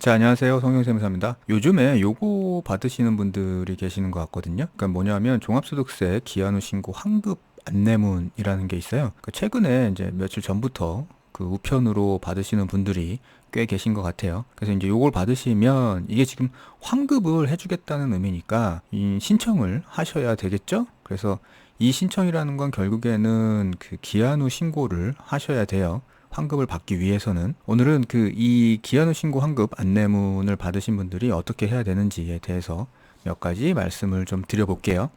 자, 안녕하세요. 성형세무사입니다. 요즘에 요거 받으시는 분들이 계시는 것 같거든요. 그러니까 뭐냐면 종합소득세 기한 후 신고 환급 안내문이라는 게 있어요. 그러니까 최근에 이제 며칠 전부터 그 우편으로 받으시는 분들이 꽤 계신 것 같아요. 그래서 이제 요걸 받으시면 이게 지금 환급을 해주겠다는 의미니까 이 신청을 하셔야 되겠죠? 그래서 이 신청이라는 건 결국에는 그 기한 후 신고를 하셔야 돼요. 환급을 받기 위해서는. 오늘은 그 이 기한 후 신고 환급 안내문을 받으신 분들이 어떻게 해야 되는지에 대해서 몇 가지 말씀을 좀 드려볼게요.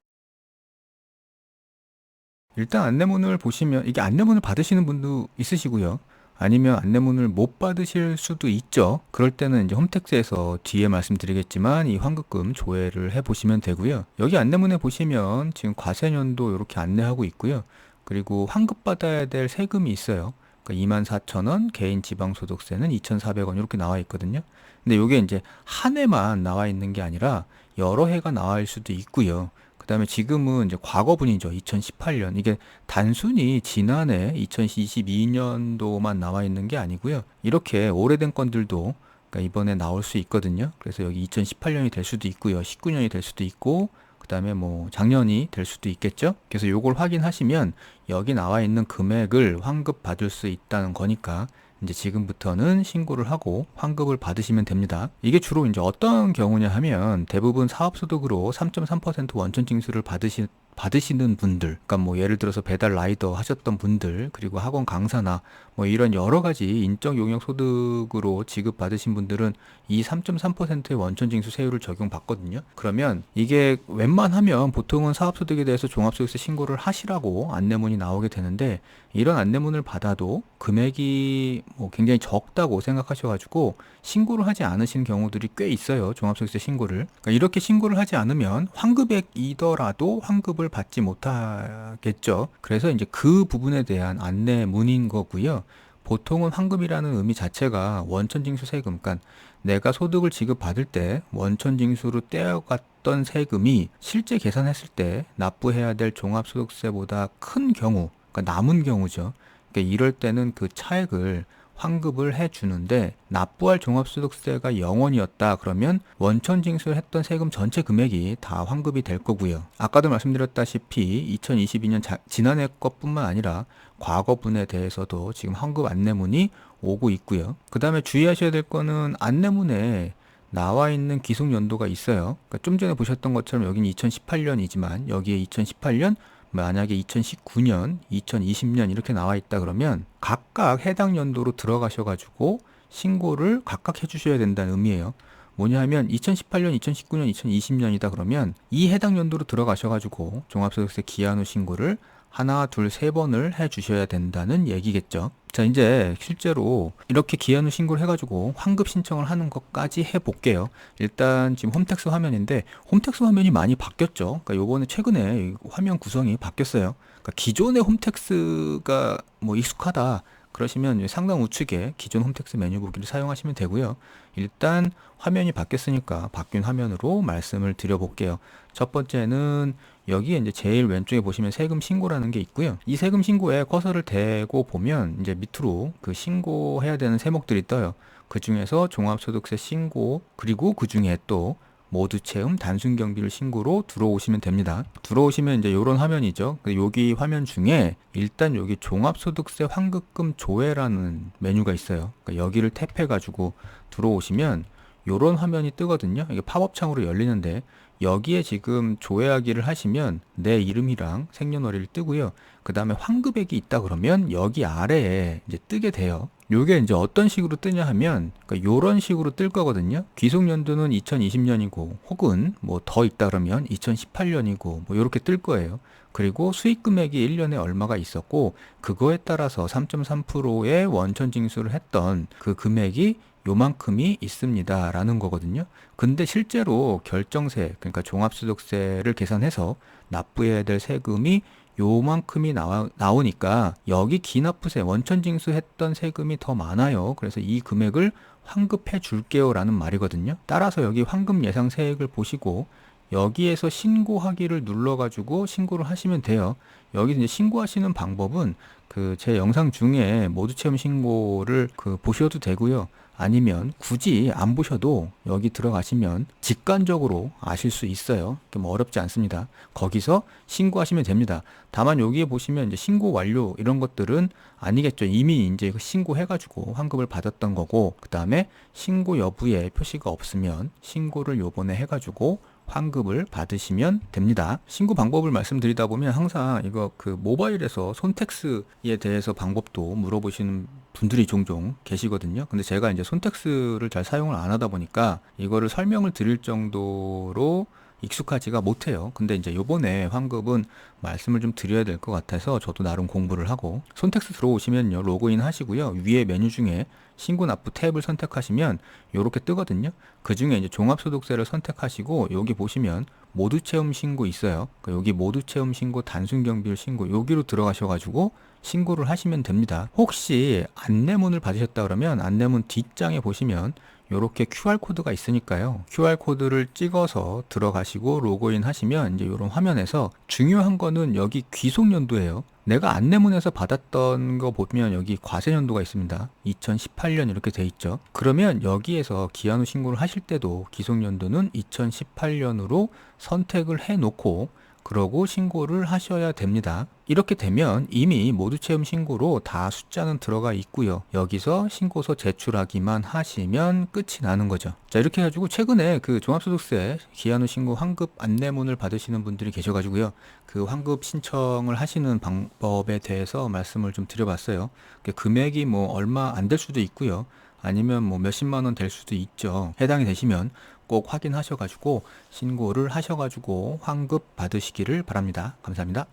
일단 안내문을 보시면 이게 안내문을 받으시는 분도 있으시고요. 아니면 안내문을 못 받으실 수도 있죠. 그럴 때는 이제 홈택스에서 뒤에 말씀드리겠지만 이 환급금 조회를 해 보시면 되고요. 여기 안내문에 보시면 지금 과세년도 이렇게 안내하고 있고요. 그리고 환급받아야 될 세금이 있어요. 그러니까 24,000원, 개인 지방소득세는 2,400원 이렇게 나와 있거든요. 근데 이게 이제 한 해만 나와 있는 게 아니라 여러 해가 나와 있을 수도 있고요. 그다음에 지금은 이제 과거분이죠. 2018년. 이게 단순히 지난해 2022년도만 나와 있는 게 아니고요. 이렇게 오래된 건들도 그러니까 이번에 나올 수 있거든요. 그래서 여기 2018년이 될 수도 있고요. 19년이 될 수도 있고 그다음에 뭐 작년이 될 수도 있겠죠. 그래서 요걸 확인하시면 여기 나와 있는 금액을 환급 받을 수 있다는 거니까 이제 지금부터는 신고를 하고 환급을 받으시면 됩니다. 이게 주로 이제 어떤 경우냐 하면 대부분 사업소득으로 3.3% 원천 징수를 받으시는 분들, 그러니까 뭐 예를 들어서 배달 라이더 하셨던 분들, 그리고 학원 강사나 뭐 이런 여러 가지 인적 용역 소득으로 지급받으신 분들은 이 3.3%의 원천 징수 세율을 적용받거든요. 그러면 이게 웬만하면 보통은 사업소득에 대해서 종합소득세 신고를 하시라고 안내문이 나오게 되는데 이런 안내문을 받아도 금액이 뭐 굉장히 적다고 생각하셔가지고 신고를 하지 않으시는 경우들이 꽤 있어요. 종합소득세 신고를. 그러니까 이렇게 신고를 하지 않으면 환급액이더라도 환급을 받지 못하겠죠. 그래서 이제 그 부분에 대한 안내문인 거고요. 보통은 환급이라는 의미 자체가 원천징수 세금, 그러니까 내가 소득을 지급받을 때 원천징수로 떼어갔던 세금이 실제 계산했을 때 납부해야 될 종합소득세보다 큰 경우, 그러니까 남은 경우죠. 그러니까 이럴 때는 그 차액을 환급을 해주는데 납부할 종합소득세가 0원이었다 그러면 원천 징수했던 세금 전체 금액이 다 환급이 될 거고요. 아까도 말씀드렸다시피 2022년 지난해 것뿐만 아니라 과거분에 대해서도 지금 환급 안내문이 오고 있고요. 그 다음에 주의하셔야 될 거는 안내문에 나와 있는 기속 연도가 있어요. 그러니까 좀 전에 보셨던 것처럼 여기는 2018년이지만 여기에 2018년 만약에 2019년, 2020년 이렇게 나와 있다 그러면 각각 해당 연도로 들어가셔가지고 신고를 각각 해주셔야 된다는 의미예요. 뭐냐 하면 2018년, 2019년, 2020년이다 그러면 이 해당 연도로 들어가셔가지고 종합소득세 기한 후 신고를 하나, 둘, 세 번을 해주셔야 된다는 얘기겠죠. 자, 이제 실제로 이렇게 기한 후 신고를 해가지고 환급 신청을 하는 것까지 해볼게요. 일단 지금 홈택스 화면인데 홈택스 화면이 많이 바뀌었죠. 그러니까 요번에 최근에 화면 구성이 바뀌었어요. 그러니까 기존의 홈택스가 뭐 익숙하다. 그러시면 상단 우측에 기존 홈택스 메뉴 보기를 사용하시면 되고요. 일단 화면이 바뀌었으니까 바뀐 화면으로 말씀을 드려볼게요. 첫 번째는 여기에 이제 제일 왼쪽에 보시면 세금 신고라는 게 있고요. 이 세금 신고에 커서를 대고 보면 이제 밑으로 그 신고해야 되는 세목들이 떠요. 그 중에서 종합소득세 신고, 그리고 그 중에 또 모두 채움 단순 경비를 신고로 들어오시면 됩니다. 들어오시면 이제 이런 화면이죠. 여기 화면 중에 일단 여기 종합소득세 환급금 조회라는 메뉴가 있어요. 그러니까 여기를 탭해가지고 들어오시면 이런 화면이 뜨거든요. 이게 팝업 창으로 열리는데 여기에 지금 조회하기를 하시면 내 이름이랑 생년월일이 뜨고요. 그 다음에 환급액이 있다 그러면 여기 아래에 이제 뜨게 돼요. 요게 이제 어떤 식으로 뜨냐 하면 그러니까 요런 식으로 뜰 거거든요. 귀속 연도는 2020년이고 혹은 뭐 더 있다 그러면 2018년이고 뭐 요렇게 뜰 거예요. 그리고 수익 금액이 1년에 얼마가 있었고 그거에 따라서 3.3%의 원천 징수를 했던 그 금액이 요만큼이 있습니다 라는 거거든요. 근데 실제로 결정세, 그러니까 종합소득세를 계산해서 납부해야 될 세금이 요만큼이 나오니까 여기 기납부세, 원천징수했던 세금이 더 많아요. 그래서 이 금액을 환급해 줄게요 라는 말이거든요. 따라서 여기 환급 예상 세액을 보시고 여기에서 신고하기를 눌러가지고 신고를 하시면 돼요. 여기 이제 신고하시는 방법은 그 제 영상 중에 모두 체험 신고를 보셔도 되고요. 아니면 굳이 안 보셔도 여기 들어가시면 직관적으로 아실 수 있어요. 뭐 어렵지 않습니다. 거기서 신고하시면 됩니다. 다만 여기에 보시면 이제 신고 완료 이런 것들은 아니겠죠. 이미 이제 신고해가지고 환급을 받았던 거고, 그 다음에 신고 여부에 표시가 없으면 신고를 요번에 해가지고 환급을 받으시면 됩니다. 신고 방법을 말씀드리다 보면 항상 이거 모바일에서 손택스에 대해서 방법도 물어보시는 분들이 종종 계시거든요. 근데 제가 이제 손택스를 잘 사용을 안 하다 보니까 이거를 설명을 드릴 정도로 익숙하지가 못해요. 근데 이제 요번에 환급은 말씀을 좀 드려야 될 것 같아서 저도 나름 공부를 하고, 손택스 들어오시면요, 로그인 하시고요, 위에 메뉴 중에 신고 납부 탭을 선택하시면 요렇게 뜨거든요. 그 중에 이제 종합소득세를 선택하시고 여기 보시면 모두 체험 신고 있어요. 그러니까 여기 모두 체험 신고, 단순 경비율 신고, 여기로 들어가셔가지고 신고를 하시면 됩니다. 혹시 안내문을 받으셨다 그러면 안내문 뒷장에 보시면 이렇게 QR코드가 있으니까요. QR코드를 찍어서 들어가시고 로그인 하시면 이제 이런 화면에서, 중요한 거는 여기 귀속연도예요. 내가 안내문에서 받았던 거 보면 여기 과세연도가 있습니다. 2018년 이렇게 돼 있죠. 그러면 여기에서 기한 후 신고를 하실 때도 기속연도는 2018년으로 선택을 해 놓고 그러고 신고를 하셔야 됩니다. 이렇게 되면 이미 모두 체험 신고로 다 숫자는 들어가 있고요. 여기서 신고서 제출하기만 하시면 끝이 나는 거죠. 자, 이렇게 해가지고 최근에 종합소득세 기한 후 신고 환급 안내문을 받으시는 분들이 계셔가지고요. 그 환급 신청을 하시는 방법에 대해서 말씀을 좀 드려봤어요. 금액이 뭐 얼마 안 될 수도 있고요. 아니면 뭐 몇십만 원 될 수도 있죠. 해당이 되시면 꼭 확인하셔가지고 신고를 하셔가지고 환급 받으시기를 바랍니다. 감사합니다.